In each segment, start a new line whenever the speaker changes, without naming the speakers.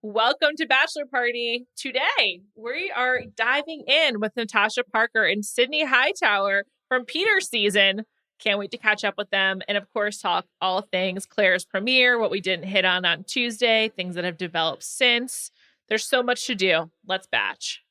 Welcome to Bachelor Party. Today, we are diving in with Natasha Parker and Sydney Hightower from Peter's season. Can't wait to catch up with them. And of course, talk all things Claire's premiere, what we didn't hit on Tuesday, things that have developed since. There's so much to do. Let's batch.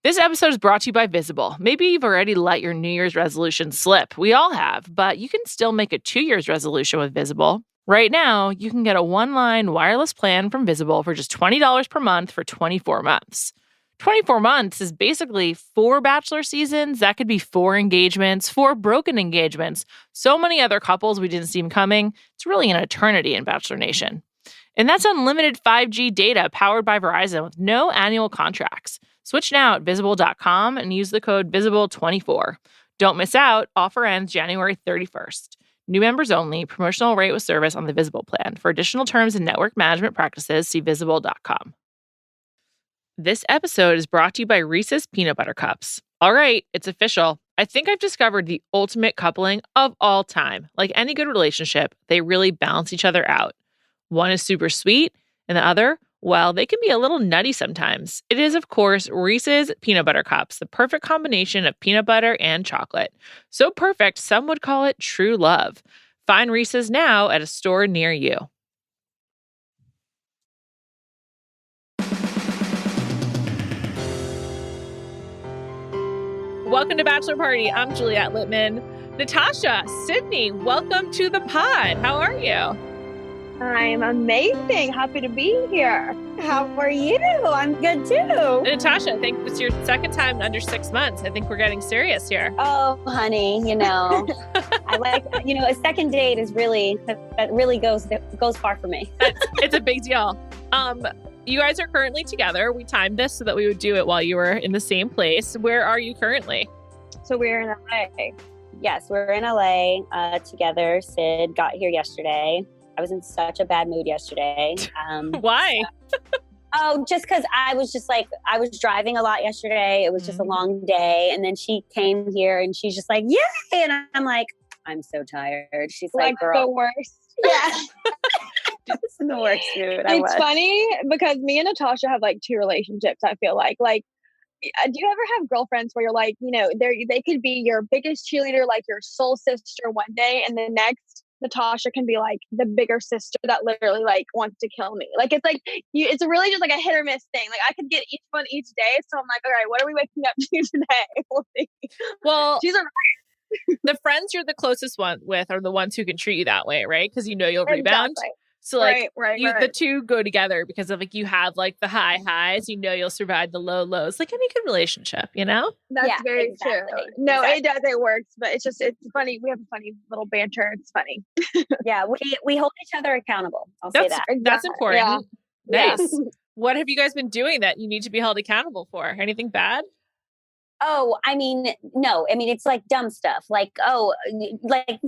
This episode is brought to you by Visible. Maybe you've already let your New Year's resolution slip. We all have, but you can still make a 2 year's resolution with Visible. Right now, you can get a one-line wireless plan from Visible for just $20 per month for 24 months. 24 months is basically 4 Bachelor seasons. That could be 4 engagements, 4 broken engagements, so many other couples we didn't see coming. It's really an eternity in Bachelor Nation. And that's unlimited 5G data powered by Verizon with no annual contracts. Switch now at Visible.com and use the code VISIBLE24. Don't miss out. Offer ends January 31st. New members only. Promotional rate with service on the Visible plan. For additional terms and network management practices, see Visible.com. This episode is brought to you by Reese's Peanut Butter Cups. All right, it's official. I think I've discovered the ultimate coupling of all time. Like any good relationship, they really balance each other out. One is super sweet, and the other, well, they can be a little nutty sometimes. It is, of course, Reese's Peanut Butter Cups, the perfect combination of peanut butter and chocolate. So perfect, some would call it true love. Find Reese's now at a store near you. Welcome to Bachelor Party. I'm Juliet Litman. Natasha, Sydney, welcome to the pod. How are you?
I'm amazing. Happy to be here. How are you? I'm good too.
Natasha, I think it's your second time in under 6 months. I think we're getting serious here.
Oh, honey, I like, a second date is really, that really goes far for me.
It's a big deal. You guys are currently together. We timed this so that we would do it while you were in the same place. Where are you currently?
So we're in LA. Yes, we're in LA together. Sid got here yesterday. I was in such a bad mood yesterday.
Why?
Just because I was driving a lot yesterday. It was just a long day. And then she came here and she's just like, yay. And I'm like, I'm so tired. She's like, girl.
The worst. Yeah.
This is the worst mood.
It's funny because me and Natasha have like 2 relationships, I feel like. Like, do you ever have girlfriends where you're like, they could be your biggest cheerleader, like your soul sister one day, and the next Natasha can be like the bigger sister that literally like wants to kill me. Like it's like it's really just like a hit or miss thing. Like I could get each one each day. So I'm like, all right, what are we waking up to today? We'll see.
Well,
she's
the friends you're the closest one with are the ones who can treat you that way, right? Because you'll rebound.
Exactly.
So like
right.
The two go together because of like you have like the high highs, you'll survive the low lows, like any good relationship,
That's very true. No, It does. It works, but it's funny. We have a funny little banter. It's funny.
Yeah, we hold each other accountable. I'll say that.
That's important.
Yeah.
Nice. What have you guys been doing that you need to be held accountable for? Anything bad?
Oh, no. It's like dumb stuff. Like, like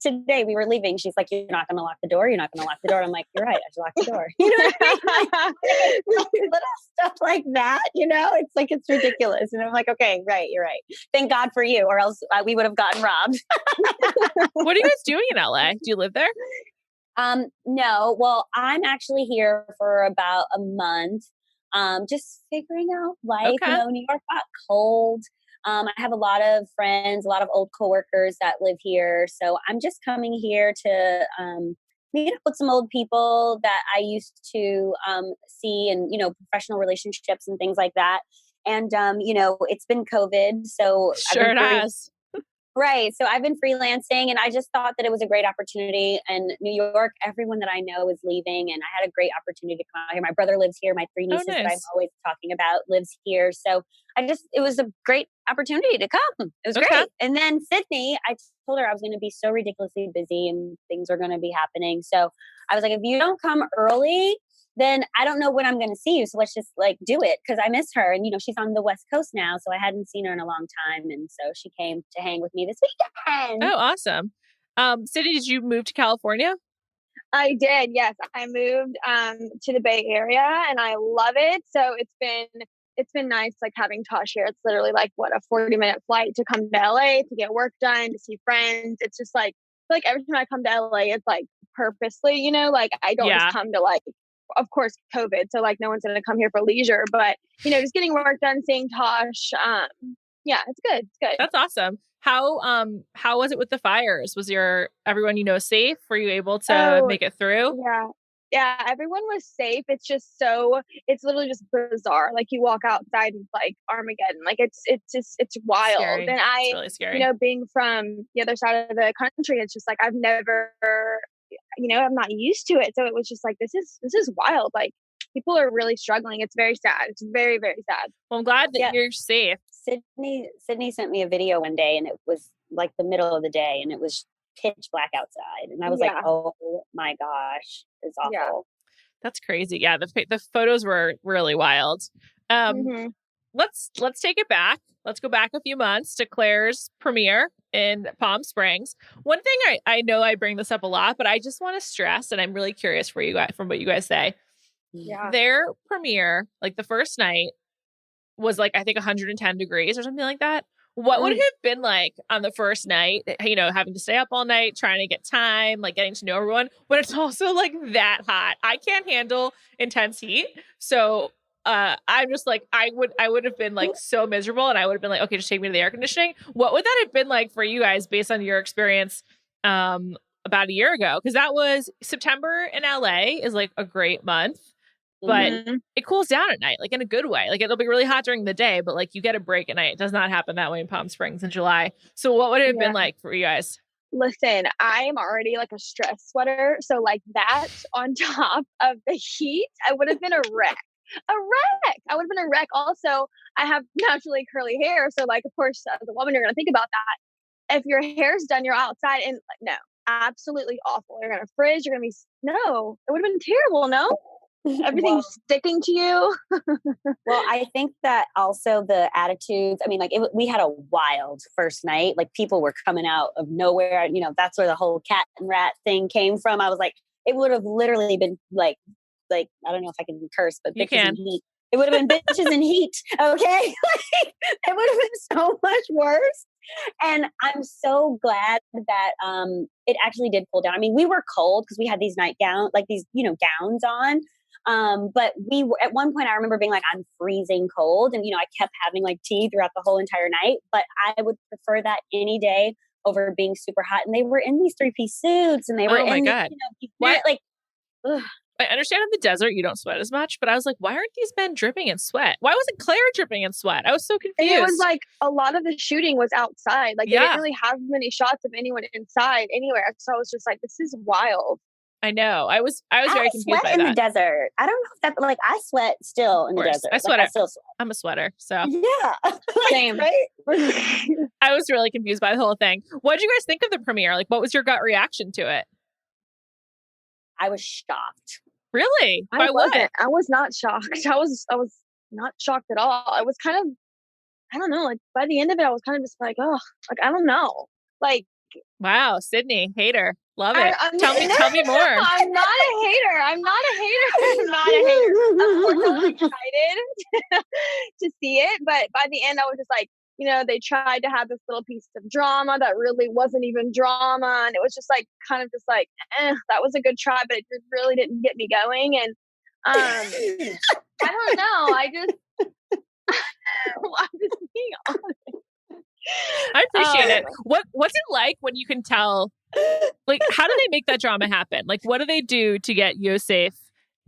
today we were leaving. She's like, you're not going to lock the door. You're not going to lock the door. I'm like, you're right. I should lock the door. You know what I mean? Like, little stuff like that, it's like, it's ridiculous. And I'm like, okay, right. You're right. Thank God for you, or else we would have gotten robbed.
What are you guys doing in LA? Do you live there?
No. Well, I'm actually here for about a month. Just figuring out life.
Okay.
New York got cold. I have a lot of friends, a lot of old coworkers that live here. So I'm just coming here to meet up with some old people that I used to see and, professional relationships and things like that. And, it's been COVID. So
sure it has.
Right. So I've been freelancing and I just thought that it was a great opportunity. And New York, everyone that I know is leaving and I had a great opportunity to come out here. My brother lives here. My 3 nieces that I'm always talking about lives here. So it was a great opportunity to come. It was great. And then Sydney, I told her I was going to be so ridiculously busy and things are going to be happening. So I was like, if you don't come early, then I don't know when I'm going to see you. So let's just do it because I miss her. And, she's on the West Coast now. So I hadn't seen her in a long time. And so she came to hang with me this weekend.
Oh, awesome. Sydney, did you move to California?
I did. Yes. I moved to the Bay Area and I love it. So it's been nice having Tosh here. It's literally a 40-minute flight to come to LA to get work done, to see friends. It's just every time I come to LA, it's purposely, I don't just come to of course, COVID. So like no one's going to come here for leisure, but just getting work done, seeing Tosh. Yeah, it's good. It's good.
That's awesome. How was it with the fires? Was everyone safe? Were you able to make it through?
Yeah, everyone was safe. It's literally just bizarre. Like you walk outside and it's like Armageddon. Like it's wild.
Scary.
And
it's really scary.
Being from the other side of the country, it's just like I've never, I'm not used to it. So it was just like this is wild. Like people are really struggling. It's very sad. It's very, very sad.
Well, I'm glad that you're safe.
Sydney sent me a video one day, and it was like the middle of the day, and it was pitch black outside, and I was like, oh my gosh, it's awful.
Yeah.
That's crazy. Yeah, the photos were really wild. Let's take it back. Let's go back a few months to Claire's premiere in Palm Springs. One thing I know I bring this up a lot, but I just want to stress, and I'm really curious from what you guys say.
Yeah.
Their premiere, like the first night, was like I think 110 degrees or something like that. What would it have been like on the first night, having to stay up all night, trying to get time, like getting to know everyone, but it's also like that hot. I can't handle intense heat. So I'm just like, I would have been like so miserable, and I would have been like, okay, just take me to the air conditioning. What would that have been like for you guys based on your experience about a year ago? Because that was September in LA is like a great month. But it cools down at night, like in a good way. Like it'll be really hot during the day, but like you get a break at night. It does not happen that way in Palm Springs in July. So what would it have been like for you guys?
Listen, I'm already like a stress sweater. So like that on top of the heat, I would have been a wreck. I would have been a wreck. Also, I have naturally curly hair. So like, of course, as a woman, you're going to think about that. If your hair's done, you're outside and no, absolutely awful. You're going to frizz. You're going to be, no, it would have been terrible. No. Everything's sticking to you.
Well, I think that also the attitudes, I mean, like we had a wild first night, like people were coming out of nowhere. That's where the whole cat and rat thing came from. I was like, it would have literally been like, I don't know if I can curse, but
you can.
It would have been bitches in heat. Okay. It would have been so much worse. And I'm so glad that it actually did cool down. I mean, we were cold because we had these gowns on. But we were at one point, I remember being like, I'm freezing cold. And, I kept having like tea throughout the whole entire night, but I would prefer that any day over being super hot. And they were in these 3-piece suits and they were ugh.
I understand in the desert, you don't sweat as much, but I was like, why aren't these men dripping in sweat? Why wasn't Claire dripping in sweat? I was so confused.
And it was like a lot of the shooting was outside. Like they didn't really have many shots of anyone inside anywhere. So I was just like, this is wild.
I know. I was very confused by that.
In the desert. I don't know if that, I sweat still in the desert.
I sweat.
I still sweat.
I'm a sweater. So
yeah.
Same.
Right?
I was really confused by the whole thing. What did you guys think of the premiere? Like, what was your gut reaction to it?
I was shocked.
Really? By what?
I was not shocked. I was not shocked at all. I was kind of, I don't know, like by the end of it, I was kind of just like, oh, like, I don't know. Like,
wow, Sydney, hater. Love it. Tell me more.
I'm not a hater. I'm excited to see it. But by the end, I was just like, they tried to have this little piece of drama that really wasn't even drama. And it was just like, kind of just like, that was a good try, but it really didn't get me going. And I don't know. I'm just being honest.
I appreciate it. What's it like when you can tell, like, how do they make that drama happen? Like, what do they do to get Yosef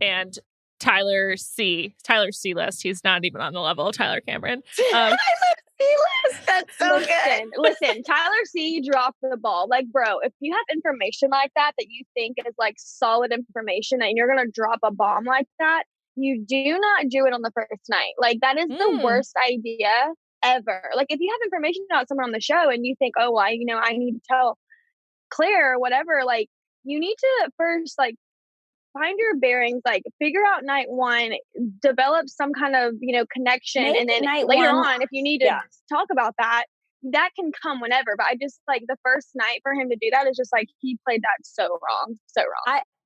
and Tyler C-list? He's not even on the level of Tyler Cameron.
C-list. That's so good.
Listen, Tyler C dropped the ball. Like, bro, if you have information like that you think is like solid information and you're going to drop a bomb like that, you do not do it on the first night. Like, that is the worst idea ever. Like, if you have information about someone on the show and you think, oh, well, I need to tell Claire or whatever, like, you need to first, like, find your bearings, like, figure out night one, develop some kind of, connection. And then later on, if you need to talk about that can come whenever. But I just, like, the first night for him to do that is just like, he played that so wrong.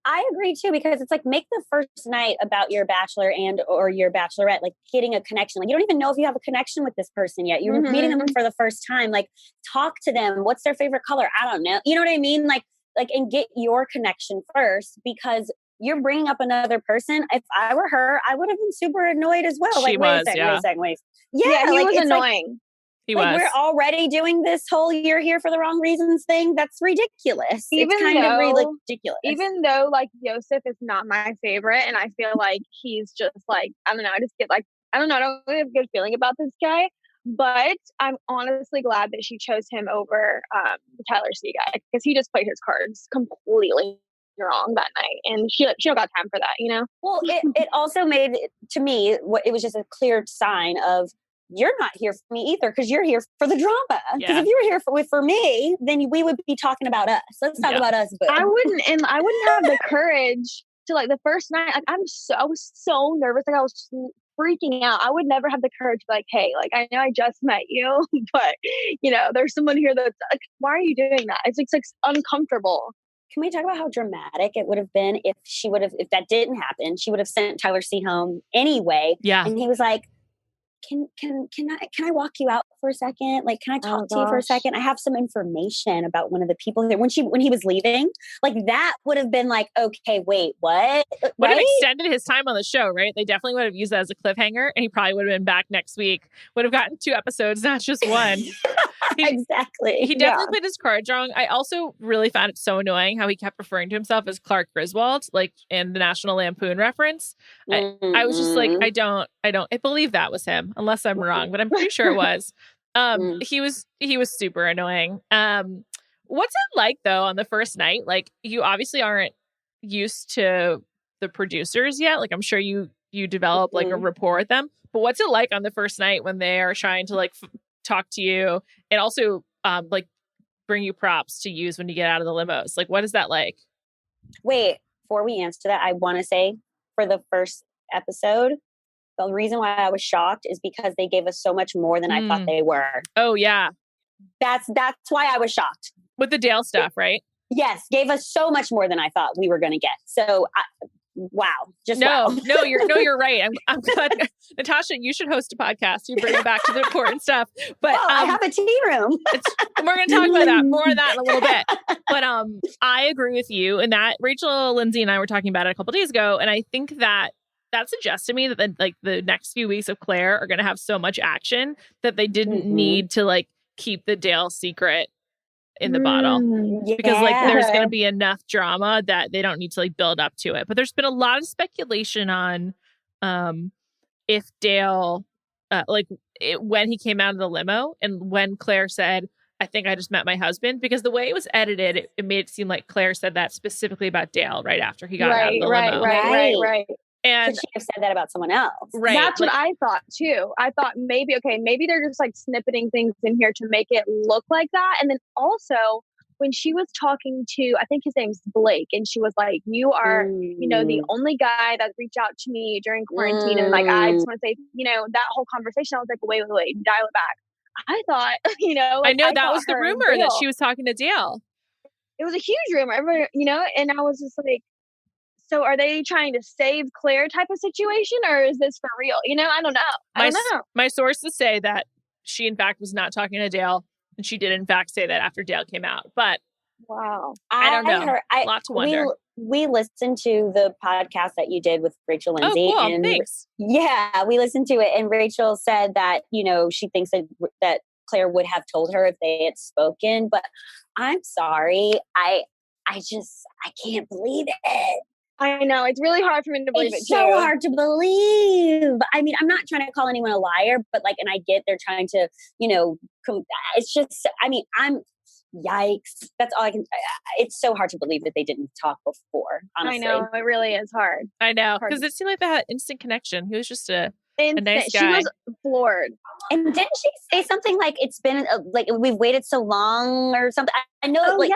I agree too, because it's like, make the first night about your bachelor and or your bachelorette, like getting a connection. Like, you don't even know if you have a connection with this person yet. You're meeting them for the first time. Like, talk to them. What's their favorite color? I don't know. You know what I mean? Like, and get your connection first, because you're bringing up another person. If I were her, I would have been super annoyed as well.
She
like, wait
was,
a second,
yeah.
wait a second, wait.
Yeah, he
like,
was
it's
annoying.
He
like
was.
we're already doing this whole "you're here for the wrong reasons" thing. That's ridiculous.
Even
it's kind of ridiculous.
Even though like Yosef is not my favorite, and I feel like he's just like, I don't know, I just get like, I don't know, I don't really have a good feeling about this guy. But I'm honestly glad that she chose him over the Tyler C guy, because he just played his cards completely wrong that night, and she don't got time for that, you know.
Well, it also made to me it was just a clear sign of, you're not here for me either, because you're here for the drama. Because if you were here for me, then we would be talking about us. Let's talk about us. But
I wouldn't have the courage to, like, the first night. Like, I was so nervous. Like, I was freaking out. I would never have the courage to be like, hey, like, I know I just met you, but you know, there's someone here that's like, why are you doing that? It's like uncomfortable.
Can we talk about how dramatic it would have been if that didn't happen? She would have sent Tyler C home anyway.
Yeah.
And he was like, Can I walk you out for a second? Like, can I talk to you for a second? I have some information about one of the people there. When he was leaving, like, that would have been like, okay, wait, what?
Would have extended his time on the show, right? They definitely would have used that as a cliffhanger, and he probably would have been back next week. Would have gotten 2 episodes, not just one.
Exactly.
He definitely played his cards wrong. I also really found it so annoying how he kept referring to himself as Clark Griswold, like in the National Lampoon reference. I was just like, I believe that was him, unless I'm wrong, but I'm pretty sure it was. He was super annoying. What's it like though on the first night? Like, you obviously aren't used to the producers yet. Like, I'm sure you develop like a rapport with them, but what's it like on the first night when they are trying to like talk to you and also like bring you props to use when you get out of the limos? Like, what is that like?
Wait, before we answer that, I want to say, for the first episode, the reason why I was shocked is because they gave us so much more than I thought they were.
Oh yeah.
That's why I was shocked.
With the Dale stuff, right?
Yes, gave us so much more than I thought we were going to get. So, wow. Wow.
You're right. I'm glad. Natasha, you should host a podcast. You bring it back to the important stuff. But
I have a tea room.
We're going to talk about that, more of that in a little bit. But I agree with you in that. Rachel, Lindsay, and I were talking about it a couple days ago, and I think that suggests to me that the next few weeks of Claire are going to have so much action that they didn't need to like keep the Dale secret in the bottle, because like there's going to be enough drama that they don't need to like build up to it. But there's been a lot of speculation on if Dale when he came out of the limo and when Claire said, I think I just met my husband, because the way it was edited, it made it seem like Claire said that specifically about Dale right after he got out of the limo.
Right.
And she have said that about someone else.
Right.
That's what I thought too. I thought maybe they're just like snippeting things in here to make it look like that. And then also when she was talking to, I think his name's Blake, and she was like, you are, the only guy that reached out to me during quarantine. And like, I just want to say, that whole conversation, I was like, wait, dial it back. I thought,
I know that was the rumor that she was talking to Dale.
It was a huge rumor, and I was just like, so are they trying to save Claire type of situation, or is this for real? I don't know. I don't know.
My sources say that she, in fact, was not talking to Dale, and she did, in fact, say that after Dale came out. But
wow,
I don't know. Lot to wonder.
We listened to the podcast that you did with Rachel Lindsay.
Oh, cool.
And
thanks.
Yeah, we listened to it, and Rachel said that she thinks that Claire would have told her if they had spoken. But I'm sorry, I can't believe it.
I know, it's really hard for me to believe
it's so hard to believe. I mean, I'm not trying to call anyone a liar, but like, and I get they're trying to, it's just, I mean, yikes. That's all I can, it's so hard to believe that they didn't talk before, honestly.
I know, it really is hard.
I know, because it seemed like they had instant connection. He was just a nice guy.
She was floored.
And didn't she say something like, it's been like we've waited so long or something? I know.
Yeah,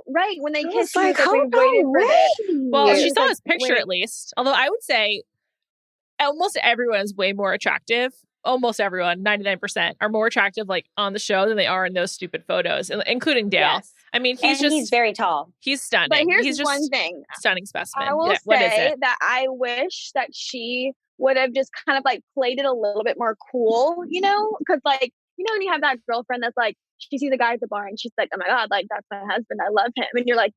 right. When they kissed,
like,
we waited for this.
Well, she saw his picture at least. Although I would say almost everyone is way more attractive. Almost everyone, 99%, are more attractive like on the show than they are in those stupid photos, including Dale. Yes. I mean, he's very tall. He's stunning.
But here's
he's just
one thing.
Stunning specimen.
I will say that I wish that she would have just kind of like played it a little bit more cool, because like, when you have that girlfriend that's like, she sees a guy at the bar and she's like, oh my God, like that's my husband. I love him. And you're like,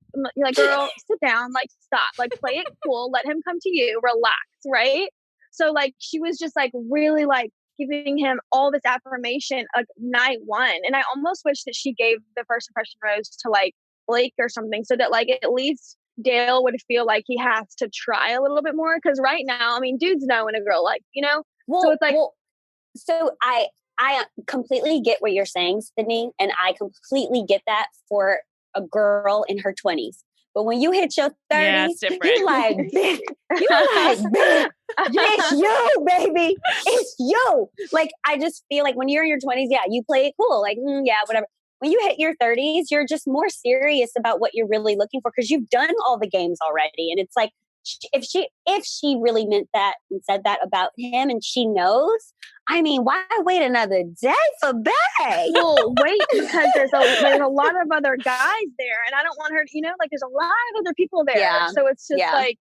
girl, sit down, like stop, like play it cool, let him come to you, relax, right? So like she was just like really like giving him all this affirmation like night one. And I almost wish that she gave the first impression rose to like Blake or something, so that like at least Dale would feel like he has to try a little bit more. Because right now, I mean, dudes know when a girl like,
well,
so it's like,
so I completely get what you're saying, Sydney, and I completely get that for a girl in her 20s. But when you hit your 30s, you're like, bitch, it's you, baby. It's you. Like, I just feel like when you're in your 20s, yeah, you play it cool. Like, yeah, whatever. When you hit your 30s, you're just more serious about what you're really looking for because you've done all the games already. And it's like, if she really meant that and said that about him and she knows, I mean, why wait another day for Bay?
Well, wait, because there's a lot of other guys there, and I don't want her to, like there's a lot of other people there.
Yeah.
So it's just like,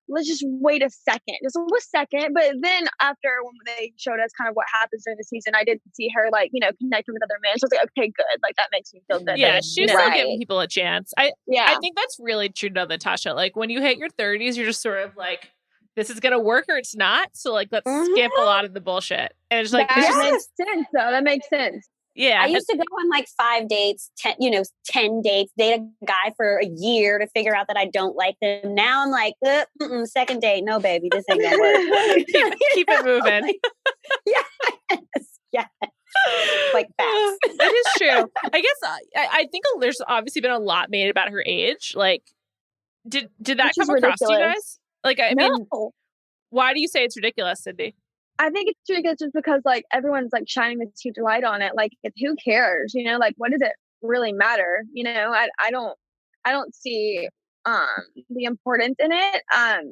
let's just wait a second, just a second. But then after when they showed us kind of what happens during the season, I did see her like, connecting with other men. So I was like, okay, good. Like that makes me feel good.
Yeah, she's still giving people a chance. I think that's really true to Natasha. Like when you hit your 30s, you're just sort of like, this is gonna work or it's not. So like, let's skip a lot of the bullshit. And it's like
that makes sense, though. That makes sense.
Yeah,
I used to go on like 5 dates, 10 dates, date a guy for a year to figure out that I don't like them. Now I'm like, second date, no, baby, this ain't gonna work.
keep it moving.
Yes. Like that.
It is true. I guess I think there's obviously been a lot made about her age. Like, did that come across to you guys? Like, I mean, why do you say it's ridiculous, Sydney?
I think it's ridiculous just because like everyone's like shining this huge light on it. Like, who cares? Like, what does it really matter? I don't see the importance in it.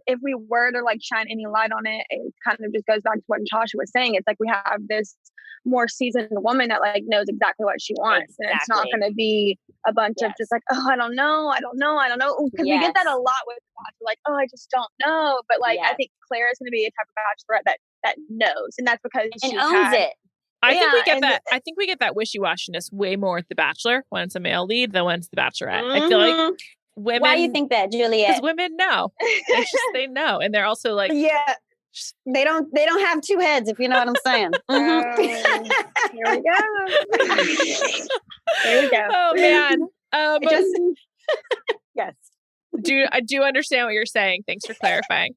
If we were to like shine any light on it, it kind of just goes back to what Natasha was saying. It's like we have this more seasoned woman that like knows exactly what she wants. Exactly. And it's not going to be a bunch of just like, oh, I don't know. Because we get that a lot with Bachelor, like, oh, I just don't know. But like, I think Claire is going to be a type of bachelorette that knows, and that's because she
owns it.
I think we get that. I think we get that wishy-washiness way more with The Bachelor when it's a male lead than when it's The Bachelorette. I feel like women.
Why do you think that, Juliet?
Because women know. They know, and they're also like,
they don't have two heads, if you know what I'm saying.
Here we go. There we go.
Oh man.
Yes.
I do understand what you're saying. Thanks for clarifying.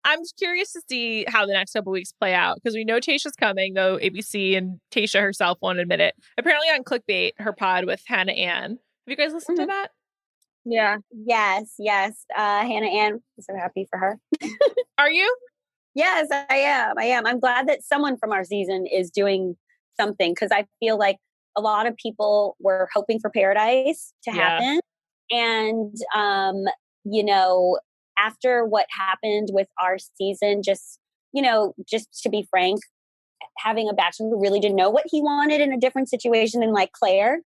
I'm curious to see how the next couple weeks play out because we know Tayshia's coming, though ABC and Tayshia herself won't admit it. Apparently on Clickbait, her pod with Hannah Ann. Have you guys listened to that?
Yeah.
Yes. Hannah Ann, I'm so happy for her.
Are you?
Yes, I am. I'm glad that someone from our season is doing something because I feel like a lot of people were hoping for Paradise to happen. And, after what happened with our season, just to be frank, having a bachelor who really didn't know what he wanted in a different situation than like Claire,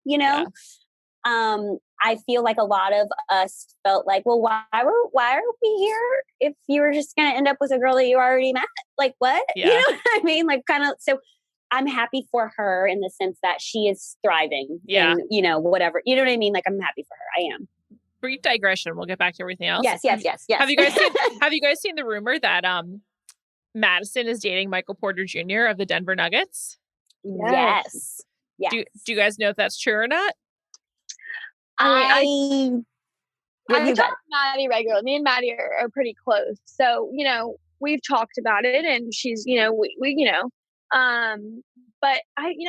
I feel like a lot of us felt like, well, why are we here if you were just going to end up with a girl that you already met? Like what?
Yeah.
You know what I mean? Like kind of, so I'm happy for her in the sense that she is thriving.
Yeah.
And, whatever, you know what I mean? Like I'm happy for her. I am.
Brief digression. We'll get back to everything else.
Yes.
Have you guys seen the rumor that Madison is dating Michael Porter Jr. of the Denver Nuggets?
Yes.
Do you guys know if that's true or not?
I talk to Maddie regularly. Me and Maddie are pretty close. So, we've talked about it and she's, but you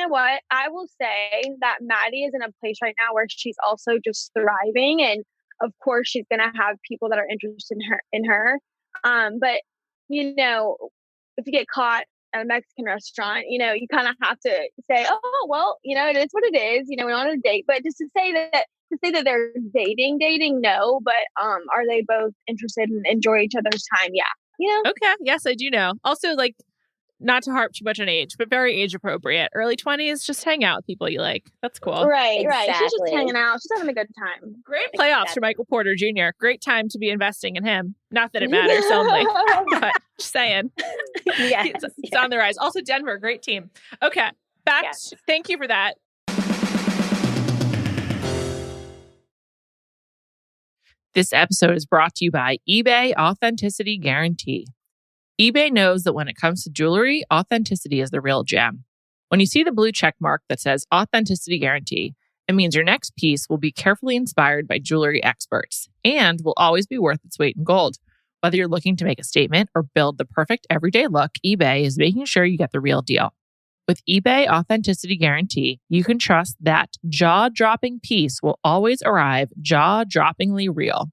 know what? I will say that Maddie is in a place right now where she's also just thriving. And of course she's going to have people that are interested in her. But, if you get caught at a Mexican restaurant, you kind of have to say, oh, well, it is what it is. We're on a date, but just to say that they're dating, no, but are they both interested and enjoy each other's time? Yeah.
Okay. Yes, I do know. Also, like, not to harp too much on age, but very age appropriate. Early 20s, just hang out with people you like. That's cool.
Right. She's just hanging out. She's having a good time.
Great playoffs for Michael Porter Jr. Great time to be investing in him. Not that it matters only, but just saying.
Yes.
It's on the rise. Also, Denver, great team. Okay. Thank you for that. This episode is brought to you by eBay Authenticity Guarantee. eBay knows that when it comes to jewelry, authenticity is the real gem. When you see the blue check mark that says Authenticity Guarantee, it means your next piece will be carefully inspired by jewelry experts and will always be worth its weight in gold. Whether you're looking to make a statement or build the perfect everyday look, eBay is making sure you get the real deal. With eBay Authenticity Guarantee, you can trust that jaw-dropping piece will always arrive jaw-droppingly real.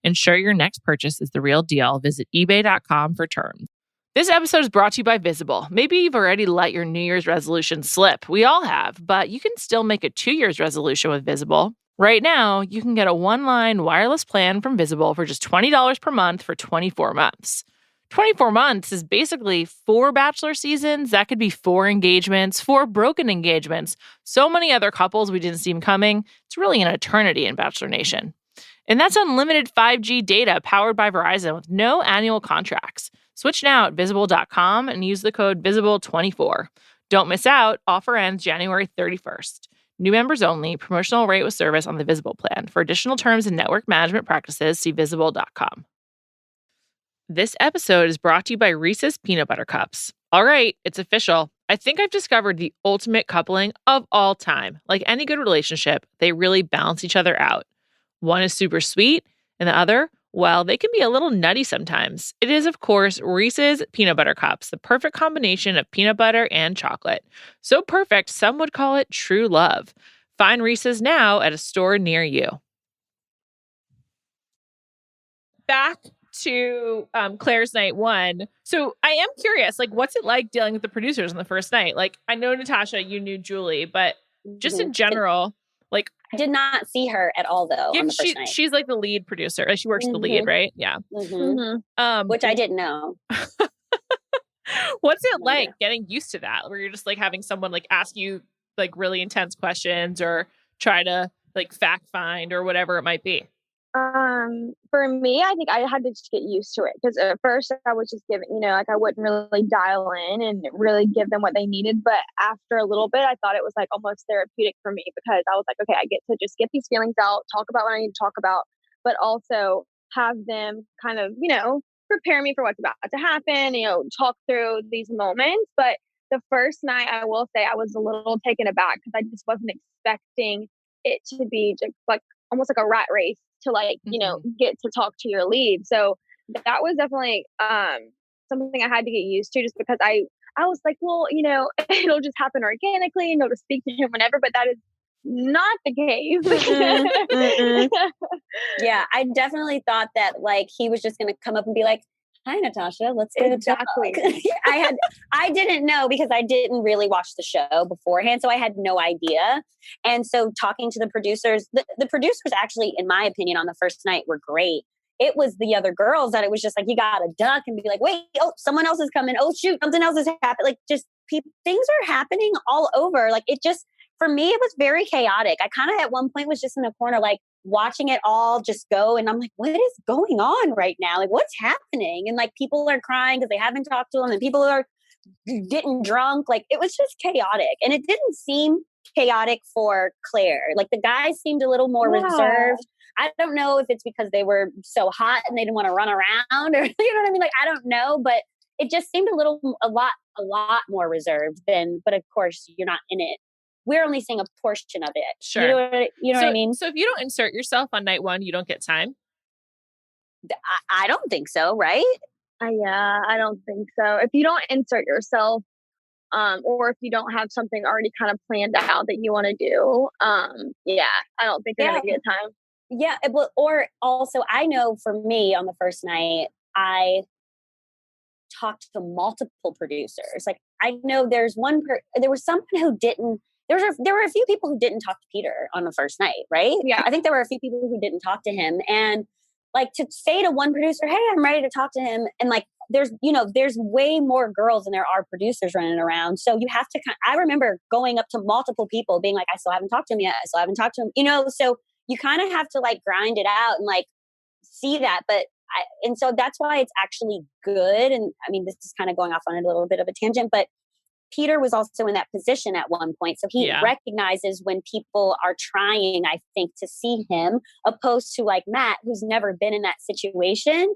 Ensure your next purchase is the real deal. Visit ebay.com for terms. This episode is brought to you by Visible. Maybe you've already let your New Year's resolution slip. We all have, but you can still make a 2 year's resolution with Visible. Right now, you can get a one-line wireless plan from Visible for just $20 per month for 24 months. 24 months is basically 4 Bachelor seasons. That could be 4 engagements, 4 broken engagements, so many other couples we didn't see coming. It's really an eternity in Bachelor Nation. And that's unlimited 5G data powered by Verizon with no annual contracts. Switch now at Visible.com and use the code VISIBLE24. Don't miss out. Offer ends January 31st. New members only. Promotional rate with service on the Visible plan. For additional terms and network management practices, see Visible.com. This episode is brought to you by Reese's Peanut Butter Cups. All right, it's official. I think I've discovered the ultimate coupling of all time. Like any good relationship, they really balance each other out. One is super sweet, and the other, well, they can be a little nutty sometimes. It is, of course, Reese's Peanut Butter Cups, the perfect combination of peanut butter and chocolate. So perfect, some would call it true love. Find Reese's now at a store near you. Back to Claire's night 1. So I am curious, like, what's it like dealing with the producers on the first night? Like, I know, Natasha, you knew Julie, but just in general, like,
I did not see her at all, though, on the first night.
She's like the lead producer. She works the lead, right? Yeah.
Which I didn't know.
What's it like getting used to that? Where you're just like having someone like ask you like really intense questions or try to like fact find or whatever it might be?
For me, I think I had to just get used to it because at first I was just giving, like I wouldn't really dial in and really give them what they needed. But after a little bit, I thought it was like almost therapeutic for me because I was like, okay, I get to just get these feelings out, talk about what I need to talk about, but also have them kind of, prepare me for what's about to happen, talk through these moments. But the first night, I will say I was a little taken aback because I just wasn't expecting it to be just like almost like a rat race to get to talk to your lead. So that was definitely something I had to get used to just because I was like, well, it'll just happen organically and they'll just speak to him whenever, but that is not the case.
Yeah, I definitely thought that like he was just going to come up and be like, hi, Natasha, let's go
exactly.
I didn't know because I didn't really watch the show beforehand. So I had no idea. And so talking to the producers, the producers actually, in my opinion, on the first night were great. It was the other girls that it was just like, you got to duck and be like, wait, oh, someone else is coming. Oh, shoot, something else is happening. Like just things are happening all over. Like it just, for me, it was very chaotic. I kind of at one point was just in the corner, like, watching it all just go. And I'm like, what is going on right now? Like, what's happening? And like, people are crying because they haven't talked to them and people are getting drunk. Like, it was just chaotic. And it didn't seem chaotic for Claire. Like, the guys seemed a little more reserved. I don't know if it's because they were so hot and they didn't want to run around or, you know what I mean? Like, I don't know, but it just seemed a lot more reserved but of course you're not in it. We're only seeing a portion of it.
Sure.
You know what I mean?
So if you don't insert yourself on night 1, you don't get time?
I don't think so, right?
Yeah, I don't think so. If you don't insert yourself, or if you don't have something already kind of planned out that you want to do, I don't think you're going to get time.
Yeah, or also, I know for me on the first night, I talked to multiple producers. Like, I know there was someone who didn't. There were a few people who didn't talk to Peter on the first night, right?
Yeah.
I think there were a few people who didn't talk to him. And like to say to one producer, hey, I'm ready to talk to him. And like, there's way more girls than there are producers running around. So you have to I remember going up to multiple people being like, I still haven't talked to him yet. I still haven't talked to him, so you kind of have to like grind it out and like see that. And so that's why it's actually good. And I mean, this is kind of going off on a little bit of a tangent, but Peter was also in that position at one point. So he recognizes when people are trying, I think, to see him, opposed to like Matt, who's never been in that situation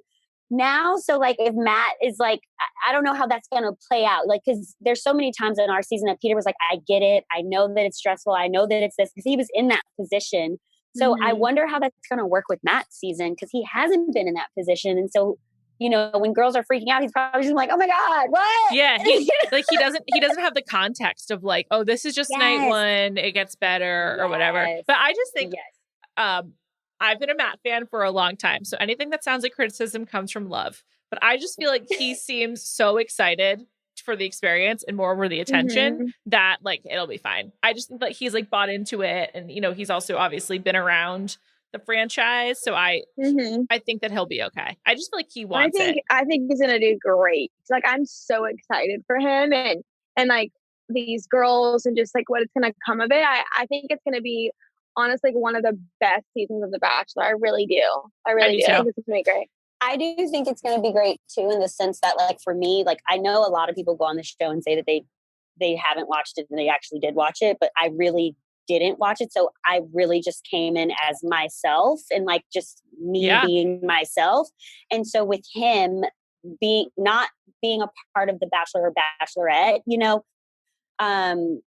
now. So like if Matt is like, I don't know how that's going to play out. Like, because there's so many times in our season that Peter was like, I get it. I know that it's stressful. I know that it's this, because he was in that position. So I wonder how that's going to work with Matt's season, because he hasn't been in that position. And so, you know, when girls are freaking out, he's probably just like, oh my God, what?
Yeah. He doesn't have the context of like, oh, this is just night one. It gets better or whatever. But I just think, I've been a Matt fan for a long time. So anything that sounds like criticism comes from love. But I just feel like he seems so excited for the experience and more over the attention that like, it'll be fine. I just think that he's like bought into it. And, you know, he's also obviously been around the franchise. So I think that he'll be okay. I just feel like he wants it.
I think he's going to do great. Like, I'm so excited for him and like these girls and just like what it's going to come of it. I think it's going to be honestly one of the best seasons of The Bachelor. I really do. I really do. I think it's going to be great.
I do think it's going to be great too, in the sense that like for me, like I know a lot of people go on the show and say that they haven't watched it and they actually did watch it, but I really didn't watch it. So I really just came in as myself and like just me being myself. And so with him not being a part of the Bachelor or Bachelorette, you know, and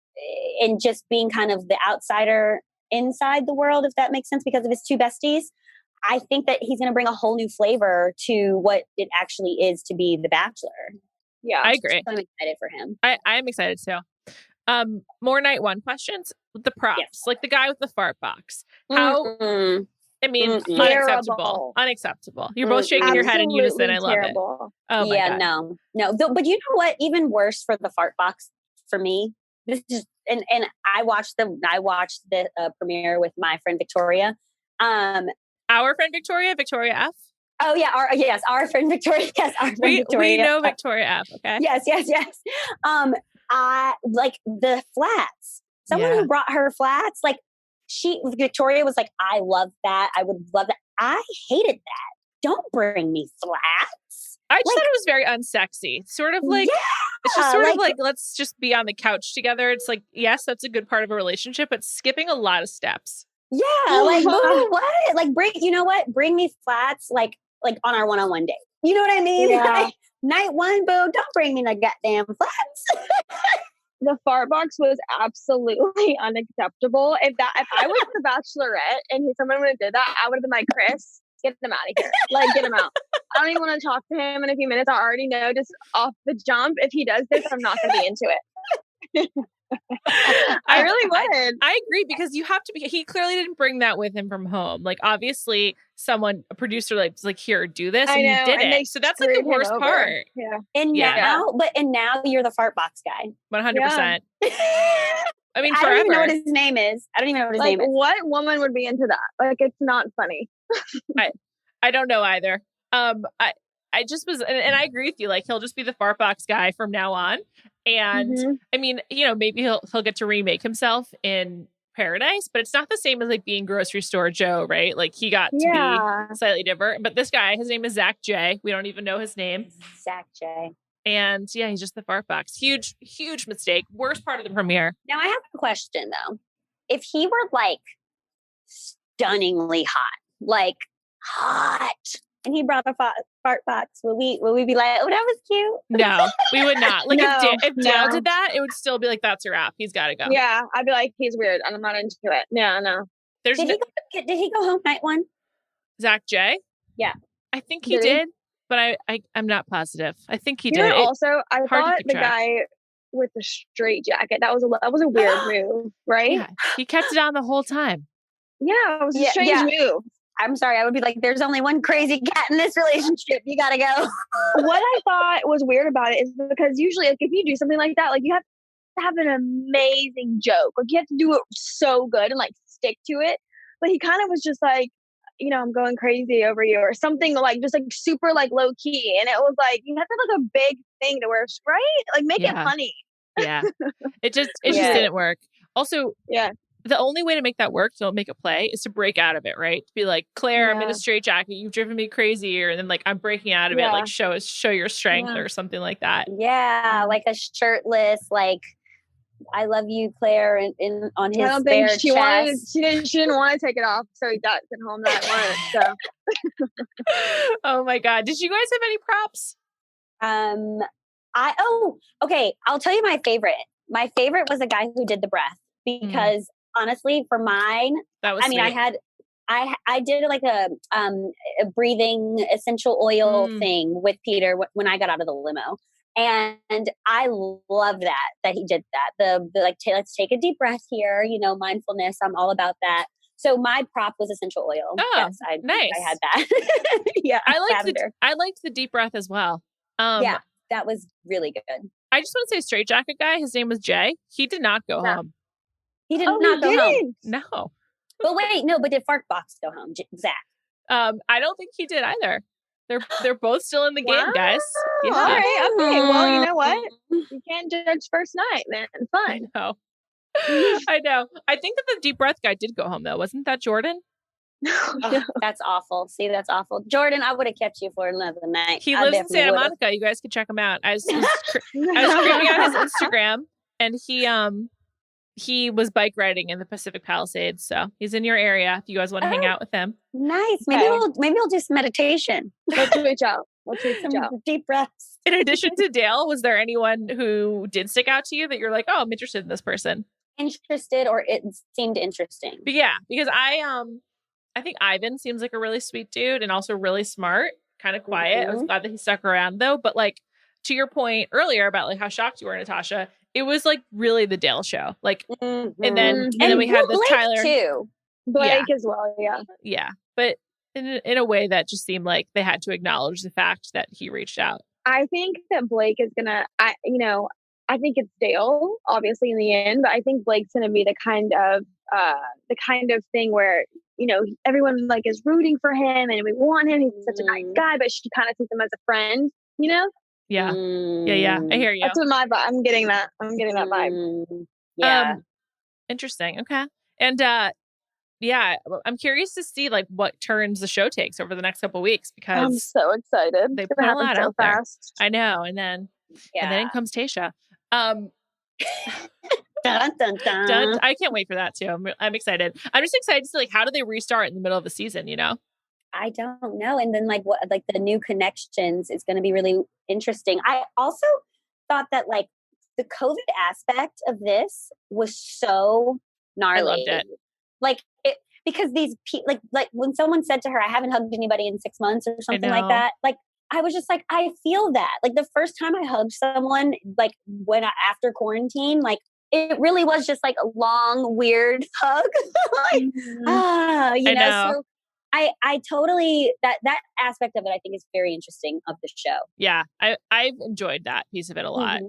just being kind of the outsider inside the world, if that makes sense, because of his two besties, I think that he's going to bring a whole new flavor to what it actually is to be the Bachelor.
Yeah, I agree.
So I'm excited for him.
I'm excited too. More night one questions. The props, like the guy with the fart box. How? I mean, unacceptable. You're both shaking your head in unison. I love it. Oh my God.
No. But you know what? Even worse for the fart box for me. This is and I watched the premiere with my friend Victoria.
Our friend Victoria F.
Oh yeah, our friend Victoria. Yes, our friend Victoria.
We know Victoria F. Okay.
Yes. I like the flats. Someone who brought her flats, like Victoria was like, I love that. I would love that. I hated that. Don't bring me flats.
I just thought it was very unsexy. Sort of like, it's just sort of like, let's just be on the couch together. It's like, yes, that's a good part of a relationship, but skipping a lot of steps.
Yeah, like what? Like you know what? Bring me flats like on our one-on-one date. You know what I mean?
Yeah.
Like, night one, boo, don't bring me the goddamn flats.
The fart box was absolutely unacceptable. If I was the Bachelorette and someone would have did that, I would have been like, Chris, get them out of here. Like, get him out. I don't even want to talk to him in a few minutes. I already know just off the jump, if he does this, I'm not going to be into it. I really would.
I agree, because you have to be. He clearly didn't bring that with him from home. Like, obviously, a producer, like, here, do this, and he did it. So that's like the worst part.
Yeah. And now you're the fart box guy.
100%. I mean, forever.
I don't even know what his name is.
What woman would be into that? Like, it's not funny.
I don't know either. I just was, and I agree with you. Like, he'll just be the fart box guy from now on. And I mean, you know, maybe he'll get to remake himself in Paradise, but it's not the same as like being grocery store Joe, right? Like, he got to be slightly different. But this guy, his name is Zach J. We don't even know his name.
Zach J.
And yeah, he's just the fart box. Huge mistake. Worst part of the premiere.
Now I have a question though. If he were like stunningly hot, and he brought a fart box, would we be like, oh, that was cute?
No, we would not. Like, if Dale did that, it would still be like, that's a wrap. He's got to go.
Yeah, I'd be like, he's weird. I'm not into it. Yeah, no.
Did he go home night one?
Zach J?
Yeah.
I think he did, but I'm not positive. I think he did.
Also, I thought the guy with the straight jacket, that was a weird move, right?
Yeah, he kept it on the whole time.
Yeah, it was a strange move.
I'm sorry. I would be like, there's only one crazy cat in this relationship. You got to go.
What I thought was weird about it is because usually, like, if you do something like that, like, you have to have an amazing joke. Like, you have to do it so good and like stick to it. But he kind of was just like, you know, I'm going crazy over you or something, like just like super like low key. And it was like, you have to have like a big thing to wear, right? Like, make it funny.
Yeah. It just didn't work. Also, the only way to make that work, don't make it play, is to break out of it, right? To be like, Claire, I'm in a straitjacket. You've driven me crazy. And then like, I'm breaking out of it. Like show your strength or something like that.
Yeah. Like a shirtless, like, I love you, Claire, in on his
I don't think
bare
she
chest.
wanted. She didn't want to take it off, so he got sent home that once. So.
Oh my God! Did you guys have any props?
Okay. I'll tell you my favorite. My favorite was the guy who did the breath because honestly, for mine,
that was. Sweet.
I did like a breathing essential oil thing with Peter when I got out of the limo. And I love that he did that. The like, let's take a deep breath here, mindfulness. I'm all about that. So my prop was essential oil.
Oh, yes, nice.
I had that. Yeah.
I liked the deep breath as well.
Yeah, that was really good.
I just want to say straitjacket guy, his name was Jay. He did not go home.
He did not go home.
No.
But wait, no, but did Fartbox go home, Zach?
I don't think he did either. They're both still in the game, guys.
Yeah. All right, okay. Well, you know what? You can't judge first night, man. Fine.
I know. I think that the deep breath guy did go home though. Wasn't that Jordan?
That's awful. See, that's awful. Jordan, I would have kept you for another night.
He lives in Santa Monica. You guys could check him out. I was creeping out his Instagram, and he was bike riding in the Pacific Palisades. So he's in your area if you guys want to hang out with him.
Nice. Maybe we'll do some meditation.
Let's reach out. Let's reach out.
Deep breaths.
In addition to Dale, was there anyone who did stick out to you that you're like, oh, I'm interested in this person?
Interested, or it seemed interesting?
But yeah, because I think Ivan seems like a really sweet dude and also really smart, kind of quiet. I was glad that he stuck around though. But like to your point earlier about like how shocked you were, Natasha, it was like really the Dale show. Like, and then we had the
Blake
Tyler
too.
Blake as well. Yeah.
Yeah. But in a way that just seemed like they had to acknowledge the fact that he reached out.
I think that Blake is gonna, I think it's Dale, obviously in the end, but I think Blake's gonna be the kind of thing where, everyone like is rooting for him and we want him. He's such a nice guy, but she kind of sees him as a friend, Yeah.
Yeah. I hear you.
That's what my vibe. I'm getting that vibe.
Yeah.
Interesting. Okay. And I'm curious to see like what turns the show takes over the next couple of weeks because
I'm so excited.
They put a lot out fast. There. I know. And then in comes Tayshia.
Dun, dun, dun.
I can't wait for that too. I'm excited. I'm just excited to see like how do they restart in the middle of the season,
I don't know. And then like the new connections is going to be really interesting. I also thought that like the COVID aspect of this was so gnarly.
I loved it.
Like it, because these like when someone said to her, I haven't hugged anybody in 6 months or something like that. Like I was just like, I feel that. Like the first time I hugged someone, like after quarantine, like it really was just like a long, weird hug. Like, so I totally, that aspect of it, I think is very interesting of the show.
Yeah. I've enjoyed that piece of it a lot.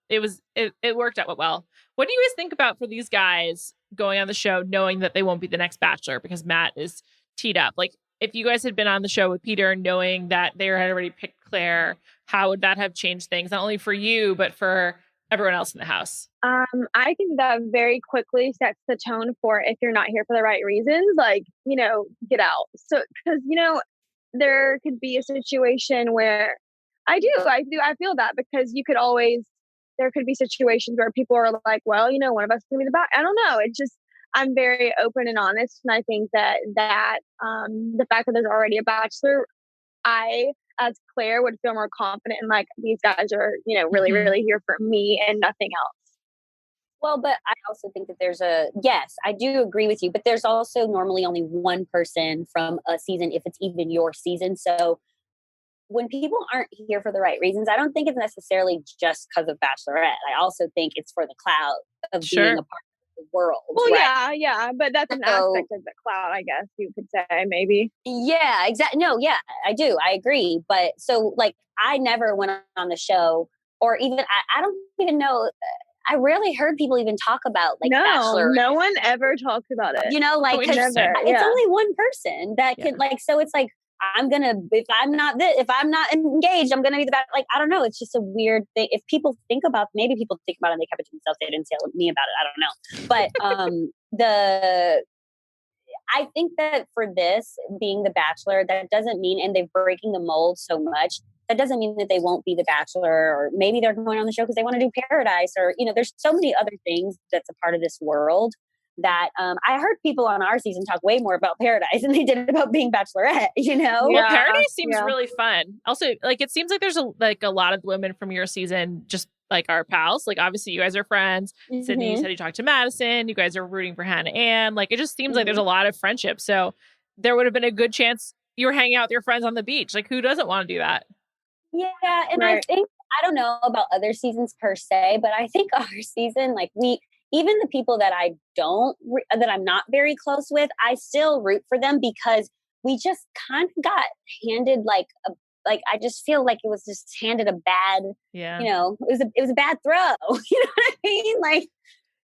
It worked out well. What do you guys think about for these guys going on the show, knowing that they won't be the next Bachelor because Matt is teed up? Like if you guys had been on the show with Peter, knowing that they had already picked Claire, how would that have changed things? Not only for you, but for everyone else in the house?
I think that very quickly sets the tone for if you're not here for the right reasons, like, get out. So, because, there could be a situation where I feel that because there could be situations where people are like, well, one of us is going to be the back. I don't know. It's just, I'm very open and honest. And I think that the fact that there's already a Bachelor, I, as Claire, would feel more confident in like, these guys are, really, really here for me and nothing else.
Well, but I also think that yes, I do agree with you, but there's also normally only one person from a season, if it's even your season. So when people aren't here for the right reasons, I don't think it's necessarily just because of Bachelorette. I also think it's for the clout of being a part of the world.
Well, right? yeah, but that's an aspect of the clout, I guess you could say, maybe.
Yeah, exactly. No, yeah, I do. I agree. But so like, I never went on the show, or even, I don't even know, I rarely heard people even talk about like Bachelor.
No one ever talks about it.
Like, it's only one person that can like, so it's like, if I'm not engaged, I'm going to be the best. Like, I don't know. It's just a weird thing. If people think about, maybe people think about it and they kept it to themselves. They didn't tell me about it. I don't know. But, I think that for this being The Bachelor, that doesn't mean, and they're breaking the mold so much, that doesn't mean that they won't be The Bachelor, or maybe they're going on the show because they want to do Paradise, or, there's so many other things that's a part of this world that I heard people on our season talk way more about Paradise than they did about being Bachelorette,
Well, Paradise seems really fun. Also, like, it seems like there's a lot of women from your season just like our pals. Like, obviously you guys are friends.
Mm-hmm.
Sydney, you said you talked to Madison. You guys are rooting for Hannah Ann. Like, it just seems like there's a lot of friendship. So there would have been a good chance you were hanging out with your friends on the beach. Like, who doesn't want to do that?
Yeah. And I think, I don't know about other seasons per se, but I think our season, like, even the people that that I'm not very close with, I still root for them because we just kind of got handed I just feel like it was just handed a bad, it was a bad throw. You know what I mean? Like,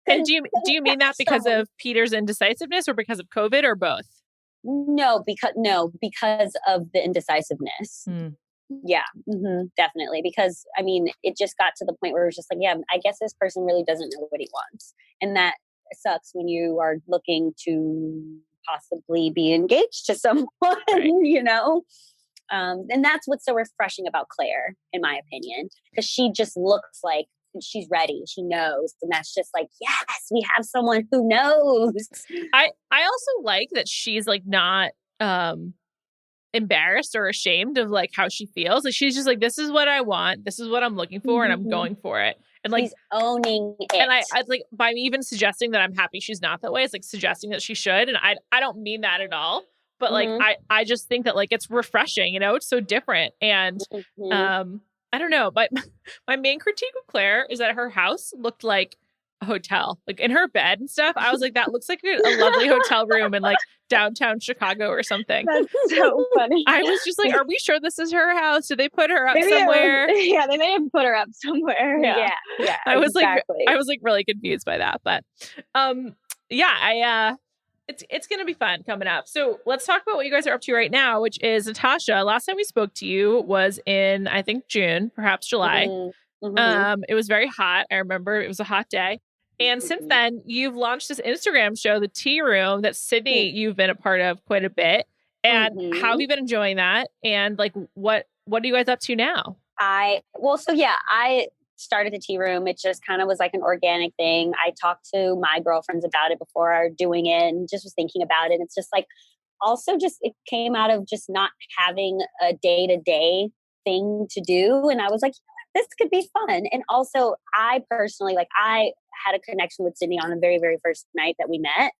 and do you mean that because of Peter's indecisiveness or because of COVID or both?
No, because of the indecisiveness. Yeah, definitely. Because I mean, it just got to the point where it was just like, yeah, I guess this person really doesn't know what he wants. And that sucks when you are looking to possibly be engaged to someone, right. And that's what's so refreshing about Claire, in my opinion, because she just looks like she's ready. She knows. And that's just like, yes, we have someone who knows.
I also like that she's like not embarrassed or ashamed of like how she feels. Like, she's just like, this is what I want. This is what I'm looking for. And I'm going for it. And like,
she's owning it.
And I like, by me even suggesting that I'm happy she's not that way, it's like suggesting that she should. And I don't mean that at all. But like, I just think that like, it's refreshing, it's so different. And I don't know, but my main critique of Claire is that her house looked like a hotel, like in her bed and stuff. I was like, that looks like a lovely hotel room in like downtown Chicago or something.
That's so funny.
I was just like, are we sure this is her house? Did they put her up somewhere?
They may have put her up somewhere.
Yeah.
I was like really confused by that, but it's going to be fun coming up. So let's talk about what you guys are up to right now, which is Natasha. Last time we spoke to you was in, I think, June, perhaps July. It was very hot. I remember it was a hot day. And since then, you've launched this Instagram show, The Tea Room, that Sydney, you've been a part of quite a bit. And how have you been enjoying that? And like, what are you guys up to now?
I started The Tea Room. It just kind of was like an organic thing. I talked to my girlfriends about it before doing it and just was thinking about it. It's just like, also just, it came out of just not having a day-to-day thing to do. And I was like, this could be fun. And also I personally, like, I had a connection with Sydney on the very, very first night that we met.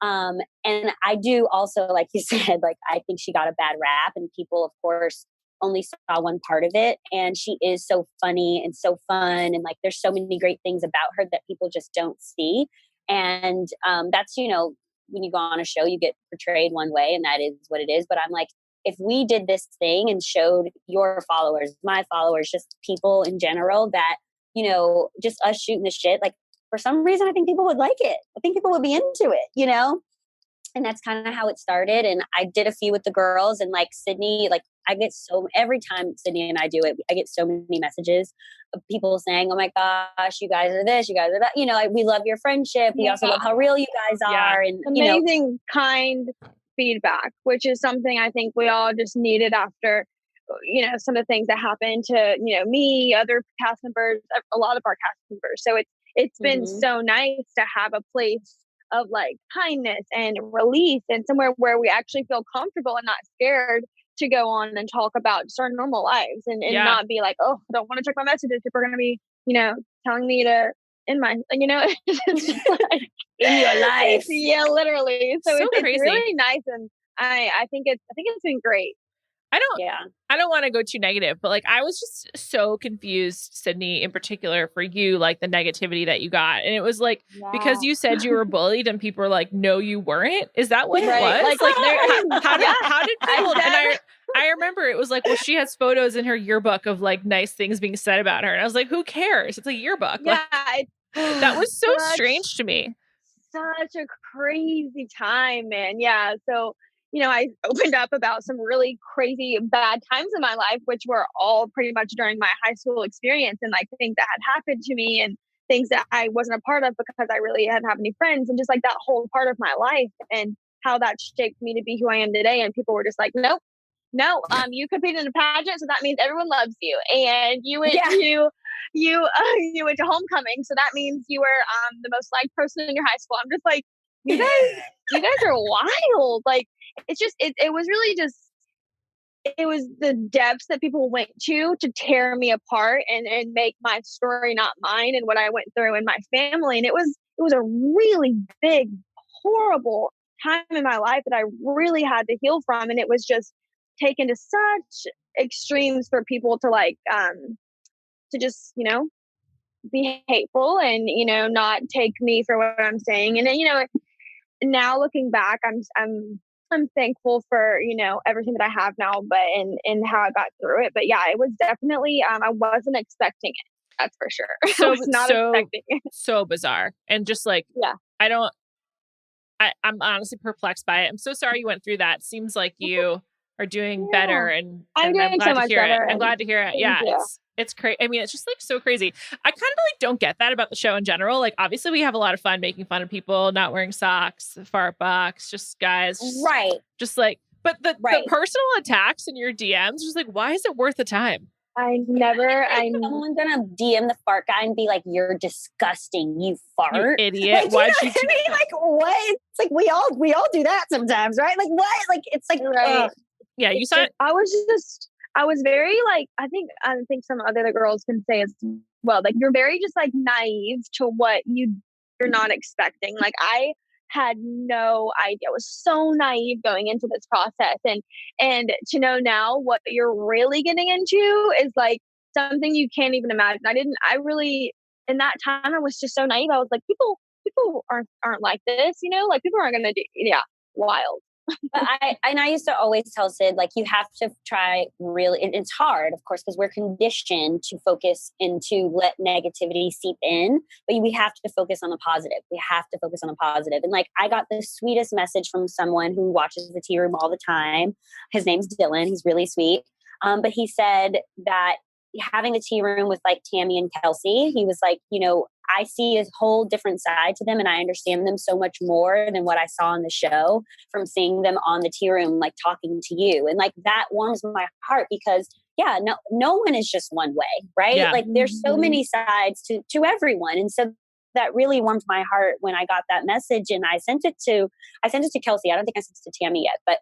And I do also, like you said, like, I think she got a bad rap and people, of course, only saw one part of it. And she is so funny and so fun. And like, there's so many great things about her that people just don't see. And that's, when you go on a show, you get portrayed one way and that is what it is. But I'm like, if we did this thing and showed your followers, my followers, just people in general that, just us shooting the shit, like, for some reason, I think people would like it. I think people would be into it, And that's kind of how it started. And I did a few with the girls, and like Sydney, like every time Sydney and I do it, I get so many messages of people saying, oh my gosh, you guys are this, you guys are that. We love your friendship. We also love how real you guys are. And
amazing, kind feedback, which is something I think we all just needed after, some of the things that happened to, me, other cast members, a lot of our cast members. So it's been so nice to have a place of like kindness and release and somewhere where we actually feel comfortable and not scared to go on and talk about just our normal lives and not be like, oh, I don't want to check my messages if we're going to be, telling me to end my, it's just like
in your life.
Yeah, literally. So it's
crazy.
really nice. And I think it's been great.
I don't want to go too negative, but like, I was just so confused, Sydney, in particular for you, like the negativity that you got. And it was like, because you said you were bullied and people were like, no, you weren't. Is that what it was? How did people, and I remember it was like, well, she has photos in her yearbook of like nice things being said about her. And I was like, who cares? It's a yearbook.
Yeah.
Like, that was so strange to me.
Such a crazy time, man. Yeah. So, I opened up about some really crazy bad times in my life, which were all pretty much during my high school experience and like things that had happened to me. And things that I wasn't a part of because I really hadn't have any friends, and just like that whole part of my life and how that shaped me to be who I am today. And people were just like, nope, no, you competed in a pageant, so that means everyone loves you, and you went to you went to homecoming, so that means you were the most liked person in your high school. I'm just like, you guys are wild. Like, it's just it was really just, it was the depths that people went to tear me apart and make my story not mine and what I went through in my family. And it was a really big, horrible time in my life that I really had to heal from. And it was just taken to such extremes for people to like to just, be hateful and, not take me for what I'm saying. And then, now looking back, I'm thankful for, everything that I have now, but and how I got through it. But yeah, it was definitely I wasn't expecting it. That's for sure. I was not expecting it.
So bizarre. And just like,
yeah,
I'm honestly perplexed by it. I'm so sorry you went through that. Seems like you are doing better, and
I'm doing so much better.
I'm glad to hear it. Yeah, it's crazy. I mean, it's just like so crazy. I kind of like don't get that about the show in general. Like, obviously, we have a lot of fun making fun of people not wearing socks, the fart box, just guys,
right?
Just like, but the personal attacks in your DMs, just like, why is it worth the time?
I'm
someone gonna DM the fart guy and be like, "You're disgusting, you fart,
you idiot."
Like, why'd you? I mean, like, what? It's like we all do that sometimes, right? Like, what? Like, it's like,
right.
Yeah, you saw it.
I was very like, I think some other girls can say as well. Like, you're very just like naive to what you're not expecting. Like, I had no idea. I was so naive going into this process, and to know now what you're really getting into is like something you can't even imagine. I really in that time I was just so naive. I was like, people aren't like this, like people aren't gonna do, wild.
But I used to always tell Sid, like, you have to try really, it's hard, of course, because we're conditioned to focus and to let negativity seep in, but we have to focus on the positive. We have to focus on the positive. And like, I got the sweetest message from someone who watches the tea room all the time. His name's Dylan. He's really sweet. But he said that having the tea room with like Tammy and Kelsey, he was like, I see a whole different side to them, and I understand them so much more than what I saw on the show from seeing them on the tea room, like talking to you. And like, that warms my heart because no one is just one way, right?
Yeah.
Like, there's so many sides to everyone. And so that really warmed my heart when I got that message, and I sent it to Kelsey. I don't think I sent it to Tammy yet, but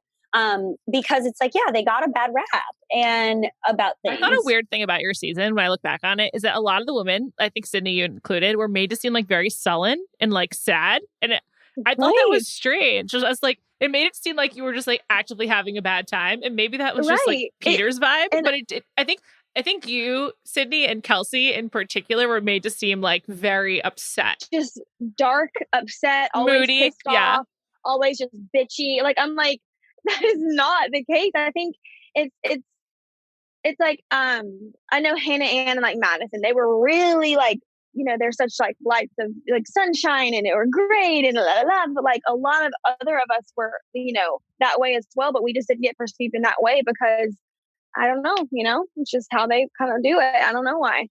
because it's like, they got a bad rap and about things.
I thought a weird thing about your season when I look back on it is that a lot of the women, I think Sydney, you included, were made to seem like very sullen and like sad. And I thought that was strange. I was like, it made it seem like you were just like actively having a bad time. And maybe that was just like Peter's vibe. But it did. I think you, Sydney, and Kelsey in particular were made to seem like very upset.
Just dark, upset, always
moody,
pissed off, always just bitchy. Like, I'm like, that is not the case. I think it's like I know Hannah Ann and like Madison, they were really like, they're such like lights of like sunshine and they were great and la la la. But like a lot of other of us were, that way as well. But we just didn't get perceived in that way because I don't know, it's just how they kind of do it. I don't know why.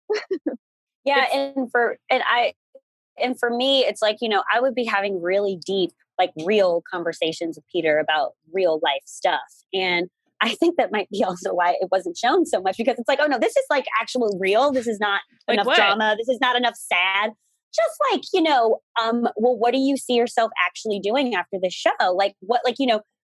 Yeah, and for me, it's like, I would be having really deep, like real conversations with Peter about real life stuff. And I think that might be also why it wasn't shown so much, because it's like, oh no, this is like actual real. This is not like enough drama. This is not enough sad. Just like, well, what do you see yourself actually doing after this show? Like what, like,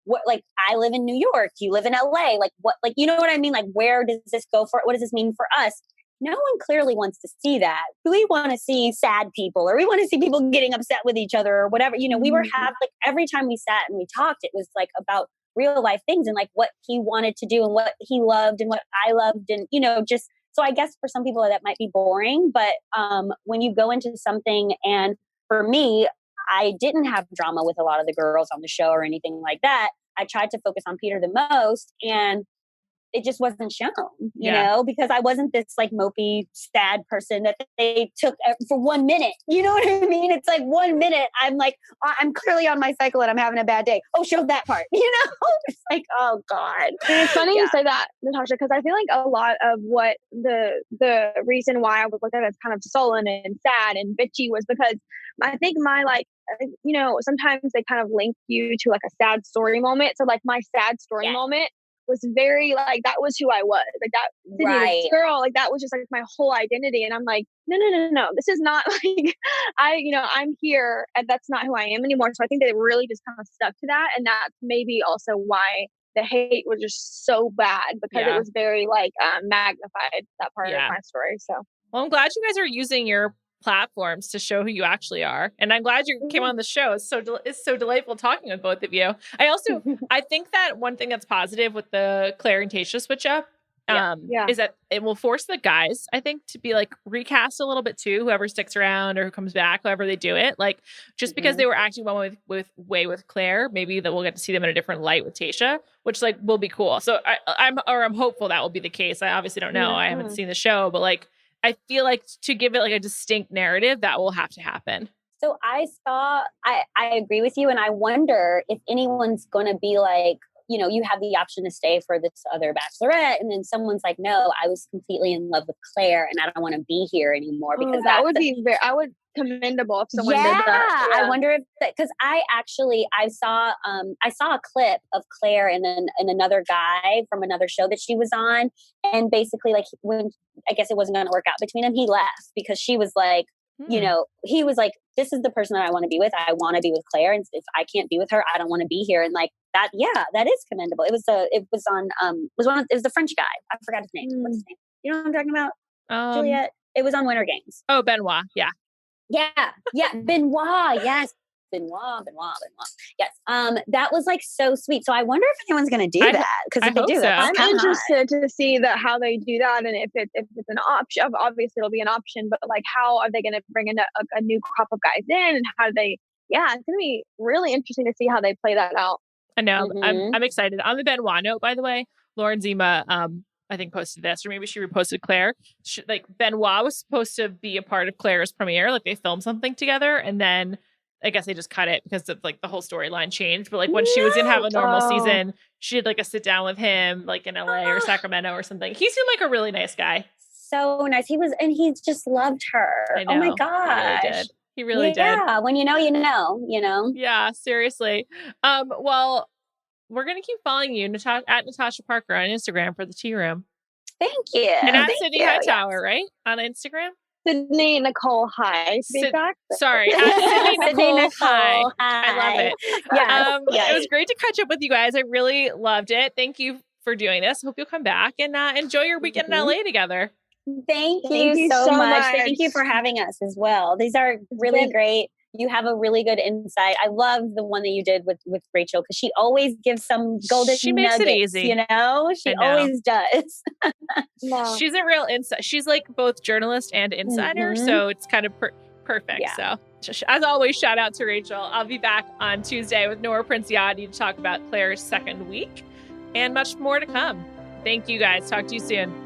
what, like, I live in New York, you live in LA. Like what, like, you know what I mean? Like, where does this go for? What does this mean for us? No one clearly wants to see that. We want to see sad people, or we want to see people getting upset with each other or whatever. We were like every time we sat and we talked, it was like about real life things and like what he wanted to do and what he loved and what I loved. And, just, so I guess for some people that might be boring, but when you go into something, and for me, I didn't have drama with a lot of the girls on the show or anything like that. I tried to focus on Peter the most, and it just wasn't shown, you know, because I wasn't this like mopey, sad person that they took for 1 minute. You know what I mean? It's like 1 minute. I'm like, I'm clearly on my cycle and I'm having a bad day. Oh, show that part, you know? It's like, oh God.
And it's funny you say that, Natasha, because I feel like a lot of what the reason why I was looked at as kind of sullen and sad and bitchy was because I think my like, you know, sometimes they kind of link you to like a sad story moment. So like my sad story moment was very like, that was who I was. Like that Sydney, this girl, like that was just like my whole identity. And I'm like, no, this is not like, I'm here and that's not who I am anymore. So I think they really just kind of stuck to that. And that's maybe also why the hate was just so bad, because it was very like magnified, that part of my story. So,
well, I'm glad you guys are using your platforms to show who you actually are, and I'm glad you came on the show. It's so delightful talking with both of you. I think that one thing that's positive with the Claire and Tayshia switch up is that it will force the guys, I think, to be like recast a little bit too, whoever sticks around or who comes back, however they do it. Like just because they were acting one with Claire, maybe that we'll get to see them in a different light with Tayshia, which like will be cool. So I'm hopeful that will be I obviously don't know. I haven't seen the show, but like I feel like to give it like a distinct narrative, that will have to happen.
So I agree with you. And I wonder if anyone's going to be like, you know, you have the option to stay for this other Bachelorette. And then someone's like, no, I was completely in love with Claire and I don't want to be here anymore. Because
that would be commendable if someone did that.
I wonder if because I saw a clip of Claire and another guy from another show that she was on, and basically like when I guess it wasn't going to work out between them, he left because she was like, you know, he was like, this is the person that I want to be with. I want to be with Claire, and if I can't be with her, I don't want to be here. And like that, that is commendable. It was the French guy. I forgot his name. What's his name? You know what I'm talking about? Juliet. It was on Winter Games.
Oh, Benoit. Yeah.
Benoit. Yes. Benoit. Yes. That was like so sweet. So I wonder if anyone's going to do that, because if they do that,
I'm interested to see how they do that, and if it's an option. Obviously, it'll be an option, but like, how are they going to bring in a new crop of guys in, and how do they? Yeah, it's going to be really interesting to see how they play that out.
I know. I'm excited. On the Benoit note, by the way, Lauren Zima, I think posted this, or maybe she reposted Claire. Benoit was supposed to be a part of Claire's premiere. Like they filmed something together, and then I guess they just cut it because of like the whole storyline changed. But like when she was in Have a Normal season, she had like a sit down with him like in LA or Sacramento or something. He seemed like a really nice guy.
So nice. He just loved her.
I know.
Oh my gosh.
He really did.
Yeah. When you know, you know.
Yeah, seriously. Well, we're going to keep following you, at Natasha Parker on Instagram for the Tea Room.
Thank you.
And at Sydney Hightower, right? On Instagram?
Sydney Nicole High.
Sorry, at Sydney Nicole High. I love it. It was great to catch up with you guys. I really loved it. Thank you for doing this. Hope you'll come back and enjoy your weekend in LA together.
Thank you so much. Thank you for having us as well. These are really great. You have a really good insight. I love the one that you did with Rachel, because she always gives some golden nuggets. She makes it easy. You know? She always does.
No. She's a real insider. She's like both journalist and insider, so it's kind of perfect. Yeah. So as always, shout out to Rachel. I'll be back on Tuesday with Nora Princiotti to talk about Claire's second week and much more to come. Thank you guys. Talk to you soon.